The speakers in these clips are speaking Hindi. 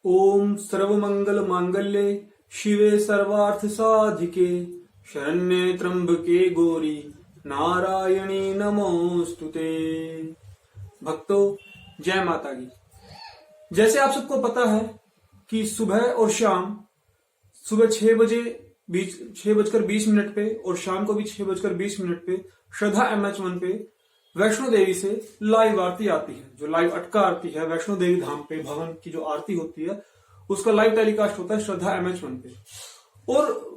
ओम सर्वमंगल मांगल्ये शिवे सर्वार्थ साधिके शरण्ये त्र्यंबके गौरी नारायणी नमोस्तुते। भक्तों, जय माता की। जैसे आप सबको पता है कि सुबह और शाम, सुबह 6:20 पे और शाम को भी 6:20 पे श्रद्धा MH1 पे वैष्णो देवी से लाइव आरती आती है। जो लाइव अटका आरती है वैष्णो देवी धाम पे भवन की जो आरती होती है उसका लाइव टेलीकास्ट होता है श्रद्धा MH1 पे। और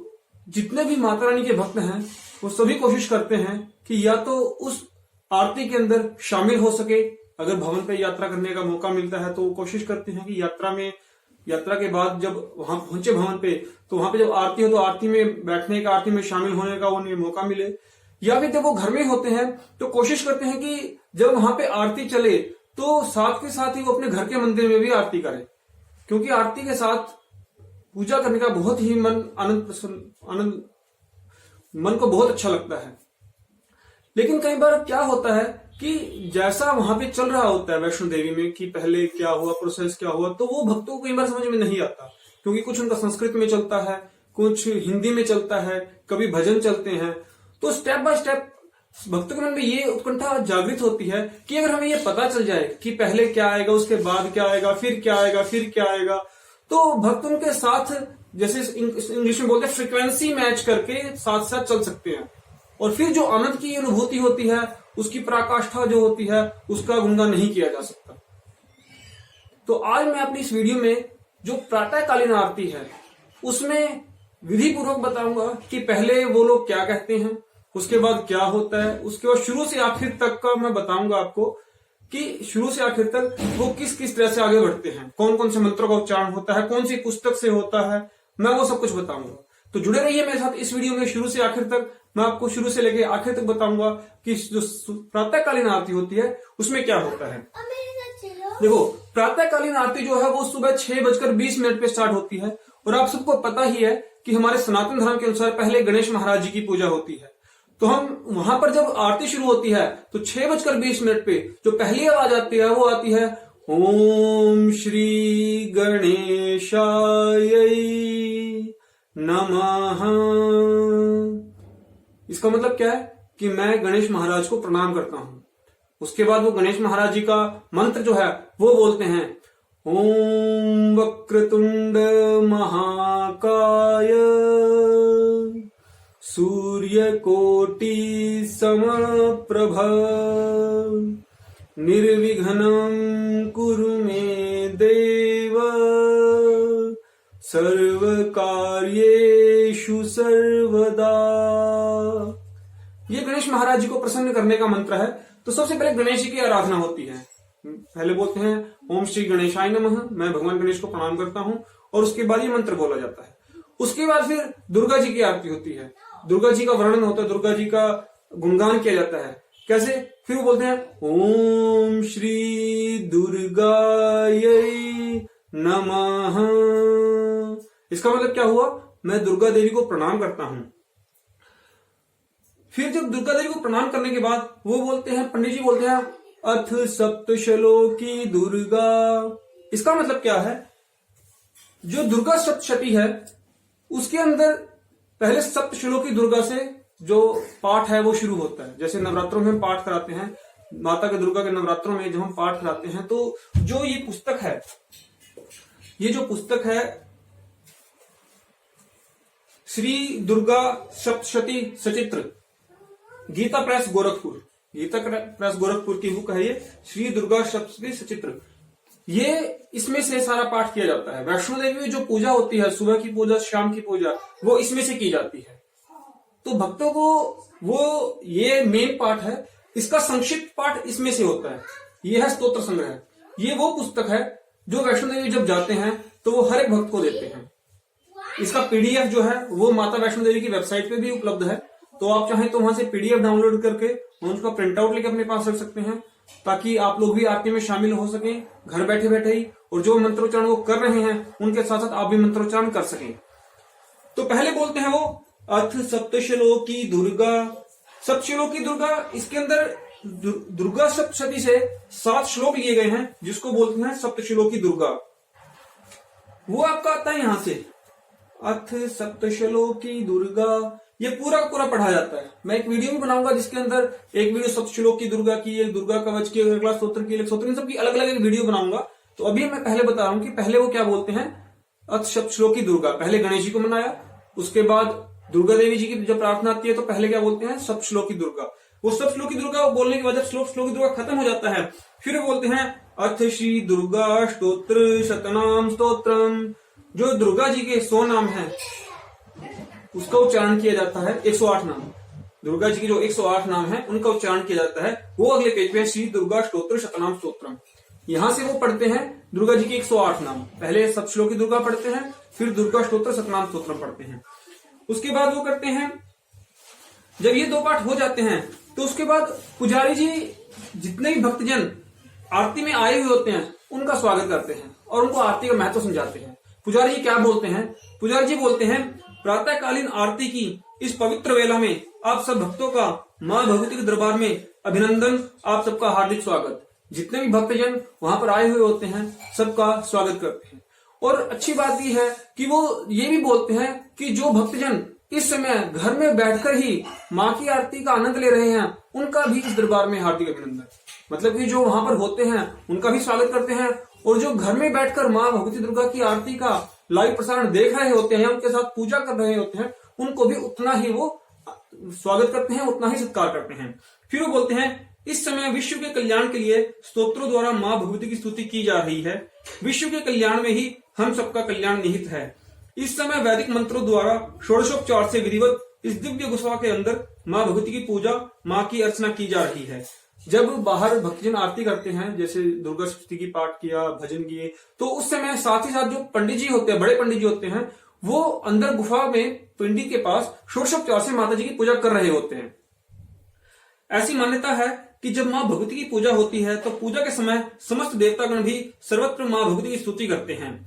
जितने भी माता रानी के भक्त हैं वो सभी कोशिश करते हैं कि या तो उस आरती के अंदर शामिल हो सके, अगर भवन पे यात्रा करने का मौका मिलता है तो वो कोशिश करते हैं कि यात्रा के बाद जब वहां पहुंचे भवन पे तो वहां पे जब आरती हो तो आरती में बैठने का, आरती में शामिल होने का उन्हें मौका मिले। या फिर जब वो घर में होते हैं तो कोशिश करते हैं कि जब वहां पे आरती चले तो साथ के साथ ही वो अपने घर के मंदिर में भी आरती करें, क्योंकि आरती के साथ पूजा करने का बहुत ही मन को बहुत अच्छा लगता है। लेकिन कई बार क्या होता है कि जैसा वहां पे चल रहा होता है वैष्णो देवी में कि पहले क्या हुआ, प्रोसेस क्या हुआ, तो वो भक्तों को कई बार समझ में नहीं आता, क्योंकि कुछ उनका संस्कृत में चलता है, कुछ हिंदी में चलता है, कभी भजन चलते हैं। तो स्टेप बाय स्टेप भक्तों के मन में ये उत्कंठा जागृत होती है कि अगर हमें ये पता चल जाए कि पहले क्या आएगा, उसके बाद क्या आएगा, फिर क्या आएगा, फिर क्या आएगा, तो भक्त उनके साथ, जैसे इंग्लिश में बोलते हैं, फ्रीक्वेंसी मैच करके साथ साथ चल सकते हैं। और फिर जो आनंद की अनुभूति होती है, उसकी पराकाष्ठा जो होती है, उसका गुणगान नहीं किया जा सकता। तो आज मैं अपनी इस वीडियो में जो प्रातःकालीन आरती है उसमें विधि पूर्वक बताऊंगा कि पहले वो लोग क्या कहते हैं, उसके बाद क्या होता है, उसके बाद शुरू से आखिर तक का मैं बताऊंगा आपको कि शुरू से आखिर तक वो किस किस तरह से आगे बढ़ते हैं, कौन कौन से मंत्रों का उच्चारण होता है, कौन सी पुस्तक से होता है, मैं वो सब कुछ बताऊंगा। तो जुड़े रहिए मेरे साथ इस वीडियो में शुरू से आखिर तक। मैं आपको शुरू से लेके आखिर तक बताऊंगा कि जो प्रातःकालीन आरती होती है उसमें क्या होता है। देखो, प्रातःकालीन आरती जो है वो सुबह 6:20 पे स्टार्ट होती है। और आप सबको पता ही है कि हमारे सनातन धर्म के अनुसार पहले गणेश महाराज जी की पूजा होती है। तो हम वहां पर जब आरती शुरू होती है तो 6:20 पे जो पहली आवाज आती है वो आती है ओम श्री गणेशाय नमः। इसका मतलब क्या है कि मैं गणेश महाराज को प्रणाम करता हूं। उसके बाद वो गणेश महाराज जी का मंत्र जो है वो बोलते हैं ओम वक्रतुंड महाकाय सूर्यकोटि समप्रभ निर्विघ्नं कुरु मे देव सर्वकार्येषु सर्वदा। ये गणेश महाराज जी को प्रसन्न करने का मंत्र है। तो सबसे पहले गणेश जी की आराधना होती है। पहले बोलते हैं ओम श्री गणेशाय नमः, मैं भगवान गणेश को प्रणाम करता हूं, और उसके बाद ये मंत्र बोला जाता है। उसके बाद फिर दुर्गा जी की आरती होती है, दुर्गा जी का वर्णन होता है, दुर्गा जी का गुणगान किया जाता है। कैसे? फिर वो बोलते हैं ओम श्री दुर्गाय नमः। इसका मतलब क्या हुआ? मैं दुर्गा देवी को प्रणाम करता हूं। फिर जब दुर्गा देवी को प्रणाम करने के बाद वो बोलते हैं, पंडित जी बोलते हैं अथ सप्तशलोकी दुर्गा। इसका मतलब क्या है? जो दुर्गा सप्तशती है उसके अंदर पहले सप्तशलोकी दुर्गा से जो पाठ है वो शुरू होता है। जैसे नवरात्रों में हम पाठ कराते हैं, माता के दुर्गा के नवरात्रों में जब हम पाठ कराते हैं तो जो ये पुस्तक है, ये जो पुस्तक है श्री दुर्गा सप्तशती सचित्र, गीता प्रेस गोरखपुर, गीता प्रेस गोरखपुर की बुक है ये, श्री दुर्गा सप्तशती सचित्र। ये इसमें से सारा पाठ किया जाता है। वैष्णो देवी में जो पूजा होती है, सुबह की पूजा, शाम की पूजा, वो इसमें से की जाती है। तो भक्तों को वो ये मेन पाठ है, इसका संक्षिप्त पाठ इसमें से होता है। ये है स्तोत्र संग्रह। ये वो पुस्तक है जो वैष्णो देवी जब जाते हैं तो वो हर एक भक्त को देते हैं। इसका PDF जो है वो माता वैष्णो देवी की वेबसाइट पे भी उपलब्ध है। तो आप चाहें तो वहां से PDF डाउनलोड करके उसका प्रिंट आउट लेके अपने पास रख सकते हैं, ताकि आप लोग भी आरती में शामिल हो सकें घर बैठे बैठे ही, और जो मंत्रोच्चारण वो कर रहे हैं उनके साथ साथ आप भी मंत्रोच्चारण कर सकें। तो पहले बोलते हैं वो अथ सप्तशलोकी दुर्गा। सप्तशलोकी दुर्गा, इसके अंदर दुर्गा सप्तशती से 7 श्लोक लिए गए हैं जिसको बोलते हैं सप्तशलोकी दुर्गा। वो आपका आता है यहाँ से, अथ सप्तश्लोकी दुर्गा, ये पूरा का पूरा पढ़ा जाता है। मैं एक वीडियो भी बनाऊंगा जिसके अंदर एक वीडियो सप्तश्लोकी दुर्गा की, एक दुर्गा कवच की, अगला स्तोत्र की, स्तोत्र, इन सबकी अलग अलग एक वीडियो बनाऊंगा। तो अभी मैं पहले बता रहा हूं कि पहले वो क्या बोलते हैं, अथ सप्तश्लोकी दुर्गा, पहले गणेश जी को मनाया, उसके बाद दुर्गा देवी जी की जब प्रार्थना आती है तो पहले क्या बोलते हैं, सप्तश्लोकी दुर्गा। वो सप्तश्लोकी दुर्गा बोलने के बाद जब श्लोकी दुर्गा खत्म हो जाता है, फिर वो बोलते हैं अथ श्री दुर्गा स्तोत्र शतनाम स्तोत्रम। जो दुर्गा जी के 100 नाम है उसका उच्चारण किया जाता है, 108 नाम, दुर्गा जी के जो 108 नाम है उनका उच्चारण किया जाता है। वो अगले पेज पे श्री दुर्गा स्तोत्र शतनाम स्तोत्रम, यहां से वो पढ़ते हैं दुर्गा जी के 108 नाम। पहले सप्तश्लोकी दुर्गा पढ़ते हैं, फिर दुर्गा स्तोत्र शतनाम स्तोत्रम पढ़ते हैं। उसके बाद वो करते हैं, जब ये 2 पाठ हो जाते हैं तो उसके बाद पुजारी जी जितने भी भक्तजन आरती में आए हुए होते हैं उनका स्वागत करते हैं और उनको आरती का महत्व समझाते हैं। पुजारी जी क्या बोलते हैं, पुजारी जी बोलते हैं प्रातःकालीन आरती की इस पवित्र वेला में आप सब भक्तों का मां भगवती के दरबार में अभिनंदन, आप सबका हार्दिक स्वागत। जितने भी भक्तजन वहां पर आए हुए होते हैं सबका स्वागत करते हैं। और अच्छी बात यह है कि वो ये भी बोलते हैं कि जो भक्तजन इस समय घर में बैठकर ही माँ की आरती का आनंद ले रहे हैं उनका भी इस दरबार में हार्दिक अभिनंदन। मतलब कि जो वहां पर होते हैं उनका भी स्वागत करते हैं, और जो घर में बैठकर माँ भगवती दुर्गा की आरती का लाइव प्रसारण देख रहे होते हैं, उनके साथ पूजा कर रहे होते हैं, उनको भी उतना ही वो स्वागत करते हैं, उतना ही सत्कार करते हैं। फिर वो बोलते हैं इस समय विश्व के कल्याण के लिए स्तोत्रों द्वारा माँ भगवती की स्तुति की जा रही है। विश्व के कल्याण में ही हम सबका कल्याण निहित है। इस समय वैदिक मंत्रों द्वारा षोडशोपचार से विधिवत इस दिव्य गुफा के अंदर माँ भगवती की पूजा, माँ की अर्चना की जा रही है। जब बाहर भक्तजन आरती करते हैं, जैसे दुर्गा सप्तशती की पाठ किया, भजन किए, तो उस समय साथ ही साथ जो पंडित जी होते हैं, बड़े पंडित जी होते हैं, वो अंदर गुफा में पिंडी के पास षोडशोपचार से माता जी की पूजा कर रहे होते हैं। ऐसी मान्यता है कि जब माँ भगवती की पूजा होती है तो पूजा के समय समस्त देवतागण भी सर्वत्र माँ भगवती की स्तुति करते हैं।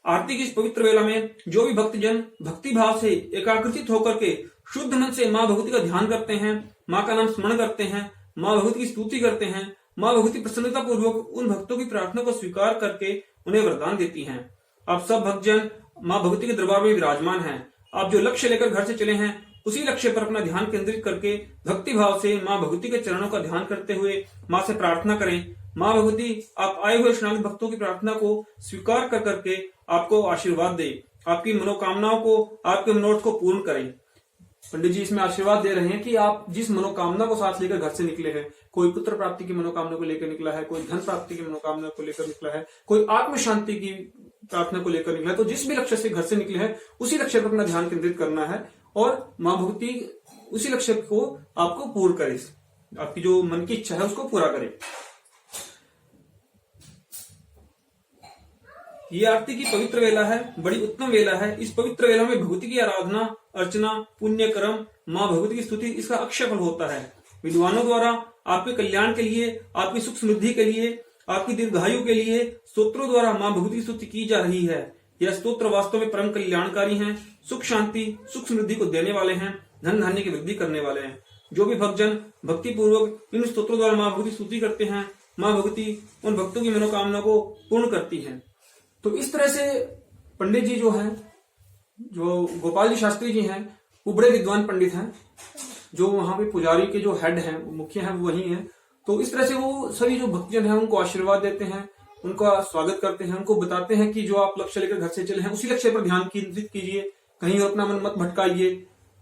आरती की इस पवित्र वेला में जो भी भक्तजन भक्ति भाव से एकाग्रचित होकर के शुद्ध मन से माँ भगवती का ध्यान करते हैं, माँ का नाम स्मरण करते हैं, माँ भगवती की स्तुति करते हैं, माँ भगवती प्रसन्नता पूर्वक उन भक्तों की प्रार्थना को स्वीकार करके उन्हें वरदान देती हैं। आप सब भक्तजन माँ भगवती के दरबार में विराजमान हैं। आप जो लक्ष्य लेकर घर से चले हैं उसी लक्ष्य पर अपना ध्यान केंद्रित करके भक्ति भाव से माँ भगवती के चरणों का ध्यान करते हुए माँ से प्रार्थना करें। माँ भगवती आप आए हुए शरणागत भक्तों की प्रार्थना को स्वीकार कर करके आपको आशीर्वाद दे, आपकी मनोकामनाओं को, आपके मनोरथ को पूर्ण करें। पंडित जी इसमें आशीर्वाद दे रहे हैं कि आप जिस मनोकामना को साथ लेकर घर से निकले हैं, कोई पुत्र प्राप्ति की मनोकामना को लेकर निकला है, कोई धन प्राप्ति की मनोकामना को लेकर निकला है, कोई आत्म शांति की प्रार्थना को लेकर निकला है, तो जिस भी लक्ष्य से घर से निकले हैं उसी लक्ष्य पर अपना ध्यान केंद्रित करना है और माँ भगवती उसी लक्ष्य को आपको पूर्ण करे, आपकी जो मन की इच्छा है उसको पूरा करे। ये आरती की पवित्र वेला है, बड़ी उत्तम वेला है। इस पवित्र वेला में भगवती की आराधना, अर्चना, पुण्य कर्म, माँ भगवती की स्तुति, इसका अक्षय फल होता है। विद्वानों द्वारा आपके कल्याण के लिए, आपकी सुख समृद्धि के लिए, आपकी दीर्घायु के लिए स्तोत्रों द्वारा माँ भगवती की स्तुति की जा रही है। यह स्तोत्र वास्तव में परम कल्याणकारी हैं, सुख शांति, सुख समृद्धि को देने वाले हैं, धन धान्य की वृद्धि करने वाले हैं। जो भी भक्तजन भक्ति पूर्वक इन स्तोत्रों द्वारा माँ भगवती की स्तुति करते हैं, माँ भगवती उन भक्तों की मनोकामना को पूर्ण करती है। तो इस तरह से पंडित जी जो हैं, जो गोपाल जी शास्त्री जी हैं, वो बड़े विद्वान पंडित हैं। जो वहां पे पुजारी के जो हेड हैं, मुखिया हैं, वो वही हैं। तो इस तरह से वो सभी जो भक्तजन हैं उनको आशीर्वाद देते हैं, उनका स्वागत करते हैं, उनको बताते हैं कि जो आप लक्ष्य लेकर घर से चले हैं उसी लक्ष्य पर ध्यान केंद्रित कीजिए, कहीं और अपना मन मत भटकाइए।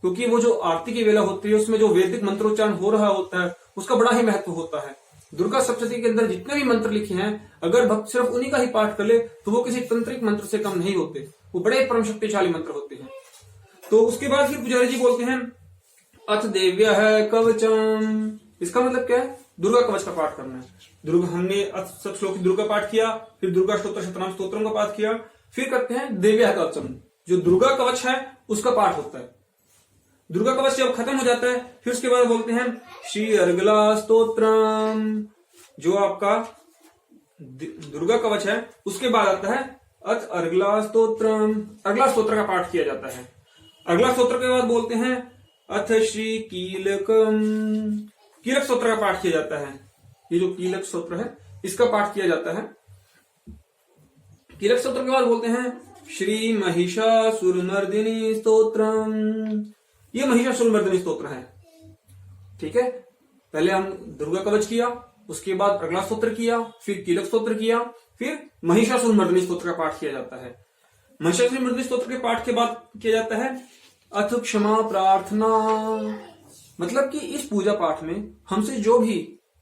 क्योंकि वो जो आरती की वेला होती है उसमें जो वैदिक मंत्रोच्चारण हो रहा होता है उसका बड़ा ही महत्व होता है। दुर्गा सप्तशती के अंदर जितने भी मंत्र लिखे हैं, अगर भक्त सिर्फ उन्हीं का ही पाठ कर ले तो वो किसी तंत्रिक मंत्र से कम नहीं होते, वो बड़े परम शक्तिशाली मंत्र होते हैं। तो उसके बाद फिर पुजारी जी बोलते हैं अथ देव्य है कवचम। इसका मतलब क्या है? दुर्गा कवच का पाठ करना है। दुर्गा हमने सप्तश्लोकी दुर्गा पाठ किया, फिर दुर्गा स्तोत्र शतनाम स्तोत्रम का पाठ किया, फिर करते हैं देव्य है कवचम, जो दुर्गा कवच है उसका पाठ होता है। दुर्गा कवच जब खत्म हो जाता है फिर उसके बाद बोलते हैं श्री अर्गला स्तोत्रम, जो आपका दुर्गा कवच है उसके बाद आता है अथ अर्गला स्तोत्रम। अर्गला स्तोत्र का पाठ किया जाता है। अर्गला स्तोत्र के बाद बोलते हैं अथ श्री कीलकम। कीलक स्तोत्र का पाठ किया जाता है। ये जो कीलक स्तोत्र है इसका पाठ किया जाता है। कीलक स्तोत्र के बाद बोलते हैं श्री महिषासुरमर्दिनी स्तोत्रम। ये महिषासुरमर्दिनी स्तोत्र है। ठीक है, पहले हम दुर्गा कवच किया, उसके बाद अगला स्तोत्र किया, फिर कीलक स्तोत्र किया, फिर महिषासुरमर्दिनी स्तोत्र का पाठ किया जाता है। महिषासुरमर्दिनी स्तोत्र के पाठ के बाद किया जाता है अथ क्षमा प्रार्थना। मतलब कि इस पूजा पाठ में हमसे जो भी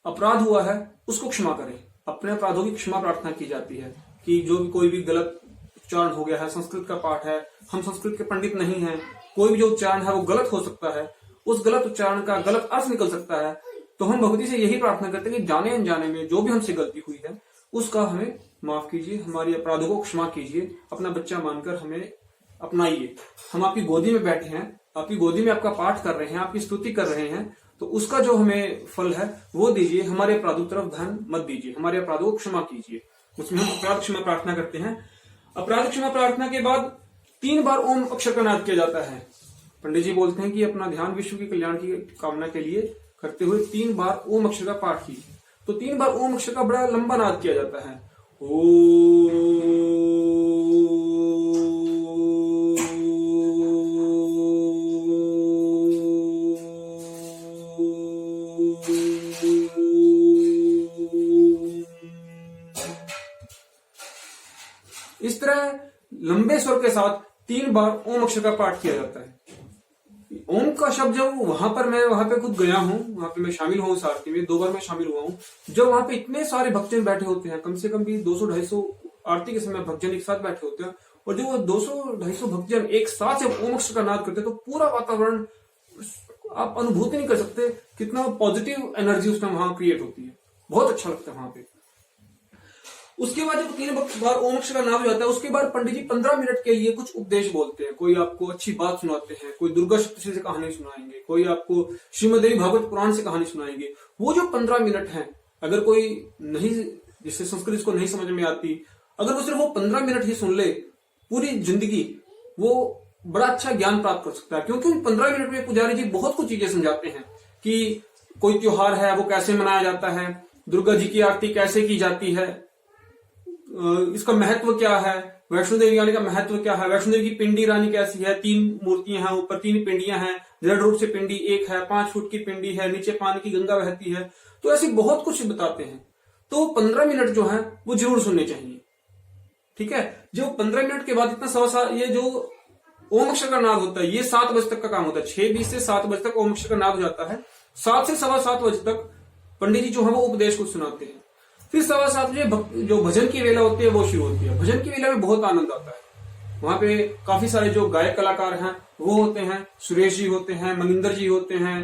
अपराध हुआ है उसको क्षमा करें, अपने अपराधों की क्षमा प्रार्थना की जाती है। कि जो भी कोई भी गलत उच्चारण हो गया है, संस्कृत का पाठ है, हम संस्कृत के पंडित नहीं हैं, कोई भी जो उच्चारण है वो गलत हो सकता है, उस गलत उच्चारण का गलत अर्थ निकल सकता है, तो हम भगवती से यही प्रार्थना करते हैं कि जाने अनजाने में जो भी हमसे गलती हुई है उसका हमें माफ कीजिए, हमारी अपराधों को क्षमा कीजिए, अपना बच्चा मानकर हमें अपनाइए। हम आपकी गोदी में बैठे हैं, आपकी गोदी में आपका पाठ कर रहे हैं, आपकी स्तुति कर रहे हैं, तो उसका जो हमें फल है वो दीजिए, हमारे अपराधों तरफ ध्यान मत दीजिए, हमारे अपराधों को क्षमा कीजिए। उसमें हम अपराध क्षमा प्रार्थना करते हैं। अपराध क्षमा प्रार्थना के बाद 3 बार ओम अक्षर का नाद किया जाता है। पंडित जी बोलते हैं कि अपना ध्यान विश्व के कल्याण की कामना के लिए करते हुए 3 बार ओम अक्षर का पाठ कीजिए। तो 3 बार ओम अक्षर का बड़ा लंबा नाद किया जाता है। इस तरह लंबे स्वर के साथ 3 बार ओम अक्षर का पाठ किया जाता है। ओम का शब्द जब मैं वहां पे खुद गया हूं, वहां पे मैं शामिल हुआ उस आरती में, 2 बार मैं शामिल हुआ हूं। जब वहां पे इतने सारे भक्तजन बैठे होते हैं, कम से कम भी 200-250 आरती के समय भक्तजन एक साथ बैठे होते हैं, और जब वो 200-250 भक्तजन एक साथ जब ओम अक्षर का नाद करते हैं तो पूरा वातावरण आप अनुभूति नहीं कर सकते कितना पॉजिटिव एनर्जी उसमें वहां क्रिएट होती है। बहुत अच्छा लगता है वहां पे। उसके बाद जब 3 बार ओम अक्षर का नाम हो जाता है, उसके बाद पंडित जी 15 मिनट के लिए कुछ उपदेश बोलते हैं। कोई आपको अच्छी बात सुनाते हैं, कोई दुर्गा सप्तशती से कहानी सुनाएंगे, कोई आपको श्रीमद्देवी भागवत पुराण से कहानी सुनाएंगे। वो जो 15 मिनट है, अगर कोई नहीं, जिससे संस्कृत इसको नहीं समझ में आती, अगर वो सिर्फ वो 15 मिनट ही सुन ले, पूरी जिंदगी वो बड़ा अच्छा ज्ञान प्राप्त कर सकता है। क्योंकि उन 15 मिनट में पुजारी जी बहुत कुछ चीजें समझाते हैं कि कोई त्योहार है वो कैसे मनाया जाता है, दुर्गा जी की आरती कैसे की जाती है, इसका महत्व क्या है, वैष्णो देवी आने का महत्व क्या है, वैष्णो देवी की पिंडी रानी कैसी है, 3 मूर्तियां हैं, ऊपर 3 पिंडियां हैं, दृढ़ रूप से पिंडी एक है, 5 फुट की पिंडी है, नीचे पानी की गंगा बहती है। तो ऐसी बहुत कुछ बताते हैं। तो 15 मिनट जो है वो जरूर सुनने चाहिए। ठीक है, जो 15 मिनट के बाद इतना ये जो ओम अक्षर का नाद होता है, ये 7 बजे तक का काम होता है। 6:20 से 7 बजे तक ओम अक्षर का नाद हो जाता है। 7 से 7:15 बजे तक पंडित जी जो है वो उपदेश को सुनाते हैं। फिर 7:15 बजे जो भजन की वेला होती है वो शुरू होती है। भजन की वेला में बहुत आनंद आता है। वहां पे काफी सारे जो गायक कलाकार हैं वो होते हैं, सुरेश जी होते हैं, मनिंदर जी होते हैं,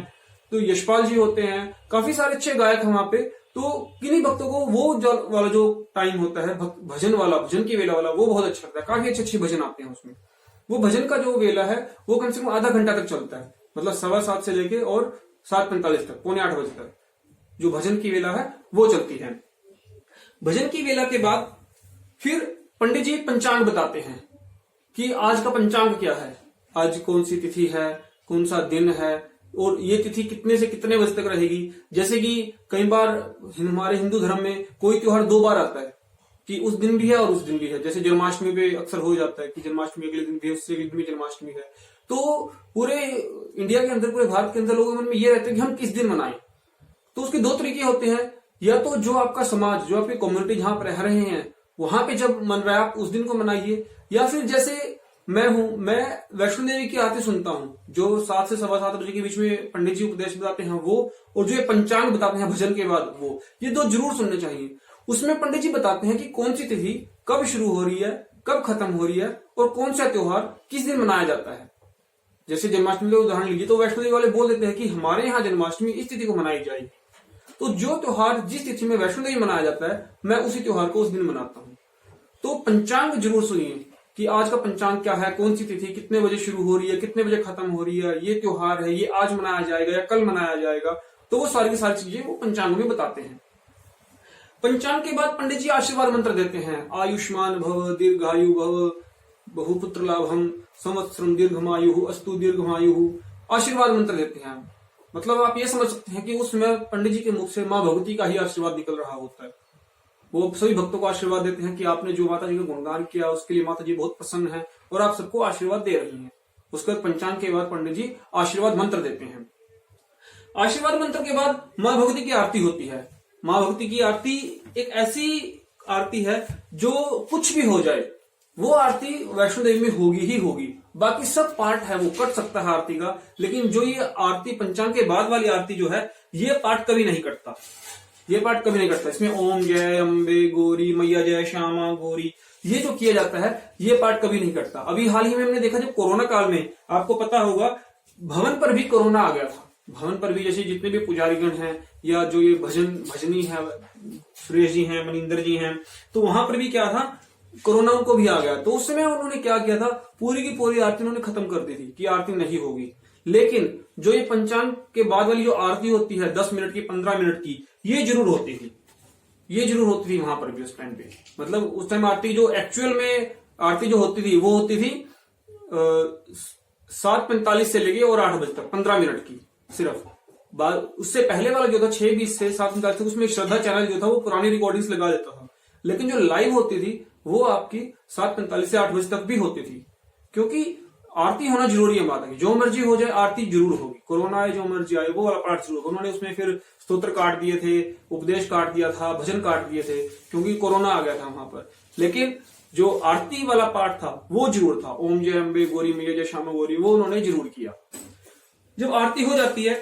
तो यशपाल जी होते हैं, काफी सारे अच्छे गायक हैं वहां पे। तो किन्हीं भक्तों को वो वाला जो टाइम होता है भजन वाला, भजन की वेला वाला, वो बहुत अच्छा लगता है। काफी अच्छे भजन आते हैं उसमें। वो भजन का जो वेला है वो कम से कम आधा घंटा तक चलता है। मतलब 7:15 से लेके और 7:45 तक, 7:45 बजे तक जो भजन की वेला है वो चलती है। भजन की वेला के बाद फिर पंडित जी पंचांग बताते हैं कि आज का पंचांग क्या है, आज कौन सी तिथि है, कौन सा दिन है, और ये तिथि कितने से कितने बजे तक रहेगी। जैसे कि कई बार हमारे हिंदू धर्म में कोई त्योहार 2 बार आता है कि उस दिन भी है और उस दिन भी है। जैसे जन्माष्टमी पे अक्सर हो जाता है कि जन्माष्टमी अगले दिन भी, उससे अगले दिन भी जन्माष्टमी है। तो पूरे इंडिया के अंदर, पूरे भारत के अंदर लोगों के मन में ये रहता है कि हम किस दिन मनाएं। तो उसके 2 तरीके होते हैं। या तो जो आपका समाज, जो आपकी कम्युनिटी जहां पर रह रहे हैं वहां पे जब मन रहा है आप उस दिन को मनाइए। या फिर जैसे मैं वैष्णो देवी की आरती सुनता हूँ, जो 7 से 7:15 बजे के बीच में पंडित जी उपदेश बताते हैं वो, और जो ये पंचांग बताते हैं भजन के बाद वो, ये 2 जरूर सुनने चाहिए। उसमें पंडित जी बताते हैं कि कौन सी तिथि कब शुरू हो रही है, कब खत्म हो रही है, और कौन सा त्योहार किस दिन मनाया जाता है। जैसे जन्माष्टमी का उदाहरण लीजिए तो वैष्णो देवी वाले बोल देते हैं कि हमारे यहाँ जन्माष्टमी इस तिथि को मनाई जाएगी। तो जो त्योहार जिस तिथि में वैष्णो देवी मनाया जाता है, मैं उसी त्योहार को उस दिन मनाता हूँ। तो पंचांग जरूर सुनिए कि आज का पंचांग क्या है, कौन सी तिथि कितने बजे शुरू हो रही है, कितने बजे खत्म हो रही है, ये त्योहार है, ये आज मनाया जाएगा या कल मनाया जाएगा। तो वो सारी की सारी चीजें वो पंचांग में बताते हैं। पंचांग के बाद पंडित जी आशीर्वाद मंत्र देते हैं। आयुष्मान भव, दीर्घायु भव, बहुपुत्र लाभम, संवत्सरम दीर्घमायु अस्तु दीर्घमायु, आशीर्वाद मंत्र देते हैं। मतलब आप ये समझ सकते हैं कि उस समय पंडित जी के मुख से मां भगवती का ही आशीर्वाद निकल रहा होता है। वो सभी भक्तों को आशीर्वाद देते हैं कि आपने जो माता जी का गुणगान किया उसके लिए माता जी बहुत प्रसन्न है और आप सबको आशीर्वाद दे रही हैं। उसके बाद पंचांग के बाद पंडित जी आशीर्वाद मंत्र देते हैं। आशीर्वाद मंत्र के बाद माँ भगवती की आरती होती है। माँ भगवती की आरती एक ऐसी आरती है जो कुछ भी हो जाए वो आरती वैष्णो देवी में होगी ही होगी। बाकी सब पार्ट है वो कट सकता है आरती का, लेकिन जो ये आरती पंचांग के बाद वाली आरती जो है ये पार्ट कभी नहीं कटता। ये पार्ट कभी नहीं कटता। इसमें ओम जय अम्बे गौरी मैया जय श्यामा गौरी ये जो किया जाता है ये पार्ट कभी नहीं कटता। अभी हाल ही में हमने देखा जब कोरोना काल में आपको पता होगा भवन पर भी कोरोना आ गया था। भवन पर भी जैसे जितने भी पुजारीगण हैं या जो ये भजनी है सुरेश जी हैं मनिंदर जी हैं, तो वहां पर भी क्या था कोरोना उनको भी आ गया। तो उस समय उन्होंने क्या किया था पूरी की पूरी आरती उन्होंने खत्म कर दी थी कि आरती नहीं होगी। लेकिन जो ये पंचांग के बाद वाली जो आरती होती है 10 मिनट की 15 मिनट की ये जरूर होती थी। ये जरूर होती थी वहां पर भी उस टाइम पे। मतलब उस टाइम आरती जो एक्चुअल में आरती जो होती थी वो होती थी 7:45 से लेके और 8 बजे तक 15 मिनट की सिर्फ। उससे पहले वाला जो था 6:20 से 7:45 उसमें श्रद्धा चैनल जो था वो पुरानी रिकॉर्डिंग्स लगा देता था। लेकिन जो लाइव होती थी वो आपकी 7:45 से 8 बजे तक भी होती थी, क्योंकि आरती होना जरूरी है माता की। जो मर्जी हो जाए आरती जरूर होगी। कोरोना आए जो मर्जी आए वो वाला पार्ट जरूर। उन्होंने उसमें फिर स्तोत्र काट दिए थे, उपदेश काट दिया था, भजन काट दिए थे क्योंकि कोरोना आ गया था वहां पर। लेकिन जो आरती वाला पार्ट था वो जरूर था। ओम जय अम्बे गौरी मैया जय श्यामा गौरी वो उन्होंने जरूर किया। जब आरती हो जाती है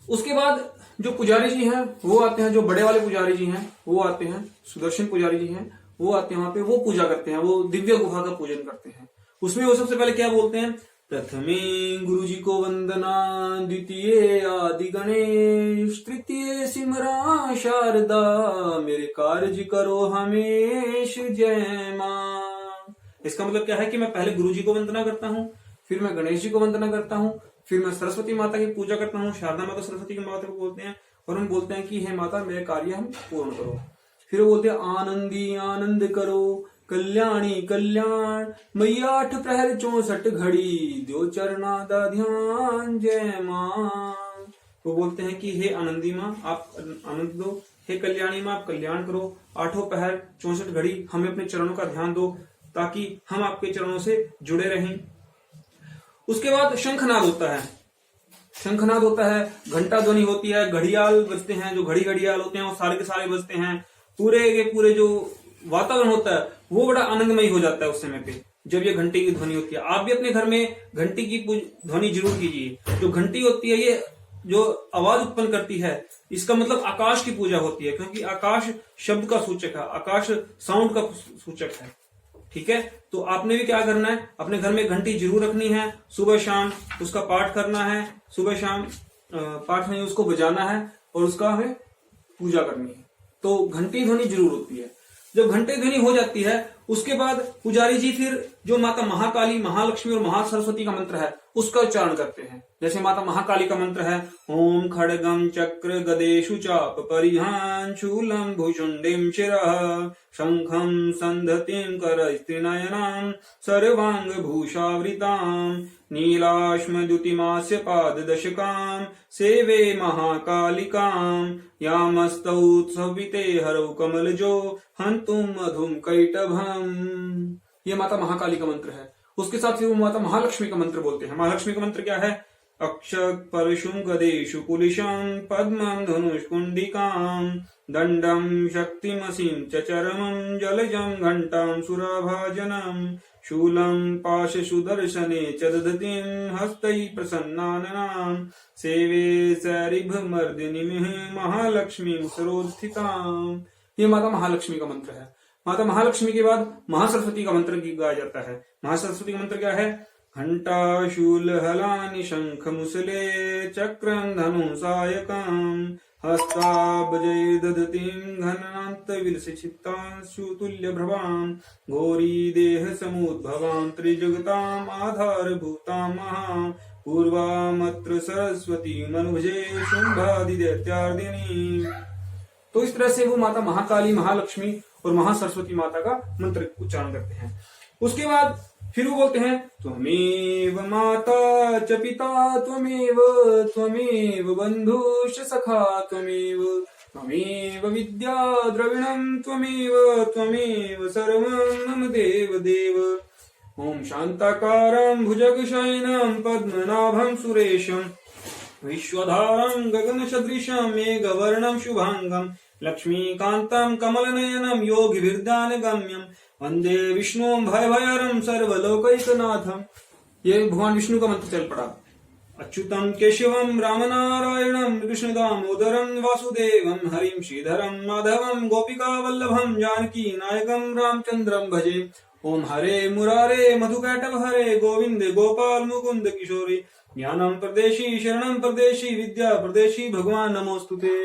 उसके बाद जो पुजारी जी हैं वो आते हैं। जो बड़े वाले पुजारी जी हैं वो आते हैं, सुदर्शन पुजारी जी हैं वो आते हैं वहां पे, वो पूजा करते हैं, वो दिव्य गुफा का पूजन करते हैं। उसमें वो सबसे पहले क्या बोलते हैं, प्रथमे गुरु जी को वंदना, द्वितीय आदि गणेश, तृतीय सिमरा शारदा, मेरे कार्य करो हमेश जय मां। इसका मतलब क्या है कि मैं पहले गुरु जी को वंदना करता हूँ, फिर मैं गणेश जी को वंदना करता हूँ, फिर मैं सरस्वती माता की पूजा करता हूँ। शारदा माता सरस्वती की माता को बोलते हैं और हम बोलते हैं कि हे माता मेरे कार्य हम पूर्ण करो। फिर वो बोलते हैं आनंदी आनंद करो, कल्याणी कल्याण, मैया 8 प्रहर 64 घड़ी, दो चरणा दा ध्यान जय मां। वो बोलते हैं कि हे आनंदी माँ आप आनंद दो, हे कल्याणी माँ आप कल्याण करो, 8 प्रहर 64 घड़ी हमें अपने चरणों का ध्यान दो ताकि हम आपके चरणों से जुड़े रहें। उसके बाद शंखनाद होता है। शंखनाद होता है, घंटा ध्वनि होती है, घड़ियाल बजते हैं, जो घड़ियाल होते हैं वो सारे के सारे बजते हैं। पूरे के पूरे जो वातावरण होता है वो बड़ा आनंदमय हो जाता है उस समय पे जब ये घंटी की ध्वनि होती है। आप भी अपने घर में घंटी की ध्वनि जरूर कीजिए। जो घंटी होती है ये जो आवाज उत्पन्न करती है इसका मतलब आकाश की पूजा होती है, क्योंकि आकाश शब्द का सूचक है, आकाश साउंड का सूचक है। ठीक है, तो आपने भी क्या करना है, अपने घर में घंटी जरूर रखनी है, सुबह शाम उसका पाठ करना है, सुबह शाम पाठ में उसको बजाना है और उसका हमें पूजा करनी है। तो घंटी ध्वनि जरूर होती है। जब घंटी ध्वनि हो जाती है उसके बाद पुजारी जी फिर जो माता महाकाली, महालक्ष्मी और महासरस्वती का मंत्र है उसका उच्चारण करते हैं। जैसे माता महाकाली का मंत्र है ओम खड्गम चक्र गदेशु चाप परिहान शूलम भुषुंडिम शिरः शंखम संधतिम करस्त्रिनयनाम सर्वांग भूषावृताम नीलाश्म द्युतिमास्य पाददशकाम सेवे महाकालिकाम यामस्तौत्सविते हरौ कमलजो हंतुम मधुम कैटभम। ये माता महाकाली का मंत्र है। उसके साथ फिर वो माता महालक्ष्मी का मंत्र बोलते हैं। महालक्ष्मी का मंत्र क्या है, अक्षक परशुम गदेशु कुलिशम पद्मं धनुष्कुंडिकाम दंडम शक्तिमसीम च चरमं जलजं घंटां सुराभाजनम शूलं पाश सुदर्शने च दधतीं हस्तै प्रसन्नाननां सेवे सरिभमर्दिनीमिह महालक्ष्मी सरोस्थितां। ये माता महालक्ष्मी का मंत्र है। माता महालक्ष्मी के बाद महासरस्वती का मंत्र गाया जाता है। महासरस्वती का मंत्र क्या है, घंटा शूल हलानि शंख मुसले चक्रं धनु सायकं हस्ताब्जै दधतीं घनान्त विलसितांशु तुल्य भ्रवां घोरी देह समुद्भवां त्रिजगतां आधारभूतां महा पूर्वामत्र सरस्वती मनुभुजे शुंभादि दैत्यार्दिनी। तो इस तरह से वो माता महाकाली, महालक्ष्मी और महासरस्वती माता का मंत्र उच्चारण करते हैं। उसके बाद फिर वो बोलते हैं त्वमेव माता च पिता त्वमेव त्वमेव बंधुश्च सखा त्वमेव त्वमेव विद्या द्रविणं त्वमेव सर्वं मम देव देव। ओम शांताकारं भुजगशयनं पद्मनाभं सुरेशं विश्वधारं गगनसदृशं मेघवर्णं शुभांगं लक्ष्मीकान्तं कमलनयनं योगिभिर्ध्यानगम्यं वंदे विष्णुं भयभयहरं सर्वलोकैकनाथं। ये भगवान विष्णु का मंत्र चल पड़ा। अच्युतं केशवं रामनारायणं कृष्ण दामोदरं वासुदेवं हरिं श्रीधरं माधवं गोपिकावल्लभं जानकी नायकं रामचंद्रं भजे। ओम हरे मुरारे मधुकैटभ हरे गोविंदे गोपाल मुकुंद किशोरी ज्ञानम प्रदेशी शरणम प्रदेशी विद्या प्रदेशी भगवान नमोस्तुते।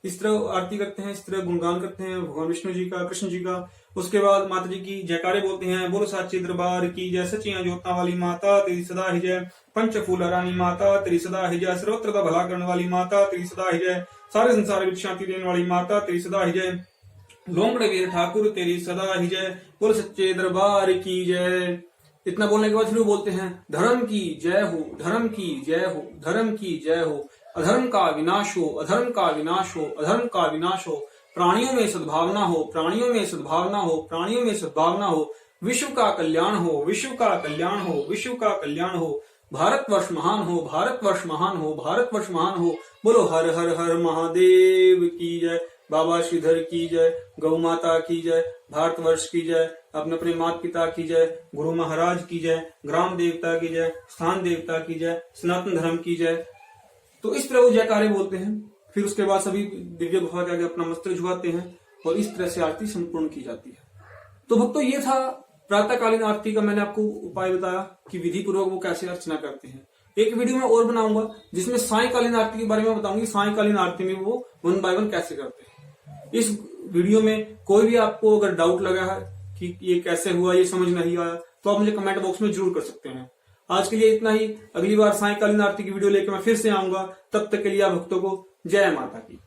इस तरह आरती करते हैं, इस तरह गुणगान करते हैं भगवान विष्णु जी का, कृष्ण जी का। उसके बाद माता जी की जयकारे बोलते हैं, बोलो साचे दरबार की जय, सचियां जोता वाली माता तेरी सदा ही जय, पंचफूल रानी माता तेरी सदा ही जय, सर्वत्र का भला करने वाली माता तेरी सदा ही जय, सारे संसार में शांति देने वाली माता तेरी सदा ही जय, लोमड़े वीर ठाकुर तेरी सदा ही जय, बोल सच्चे दरबार की जय। इतना बोलने के बाद फिर वो बोलते हैं धर्म की जय हो, धर्म की जय हो, धर्म की जय हो, अधर्म का विनाश हो, अधर्म का विनाश हो, अधर्म का विनाश हो, प्राणियों में सद्भावना हो, प्राणियों में सद्भावना हो, प्राणियों में सद्भावना हो, विश्व का कल्याण हो, विश्व का कल्याण हो, विश्व का कल्याण हो, भारतवर्ष महान हो, भारतवर्ष महान हो, भारतवर्ष महान हो। बोलो हर हर हर महादेव की जय, बाबा श्रीधर की जय, गौ माता की जय, भारतवर्ष की जय, अपने अपने माता पिता की जय, गुरु महाराज की जय, ग्राम देवता की जय, स्थान देवता की जय, सनातन धर्म की जय। तो इस तरह वो जयकारे बोलते हैं। फिर उसके बाद सभी दिव्य गुफा के आगे अपना मस्तक झुकाते हैं और इस तरह से आरती संपूर्ण की जाती है। तो भक्तों ये था प्रातःकालीन आरती का, मैंने आपको उपाय बताया कि विधि पूर्वक वो कैसे अर्चना करते हैं। एक वीडियो में और बनाऊंगा जिसमें सायकालीन आरती के बारे में बताऊंगी, सायकालीन आरती में वो 1 बाय 1 कैसे करते हैं। इस वीडियो में कोई भी आपको अगर डाउट लगा है कि ये कैसे हुआ, ये समझ नहीं आया, तो आप मुझे कमेंट बॉक्स में जरूर कर सकते हैं। आज के लिए इतना ही। अगली बार सायकालीन आरती की वीडियो लेकर मैं फिर से आऊंगा। तब तक के लिए आप भक्तों को जय माता की।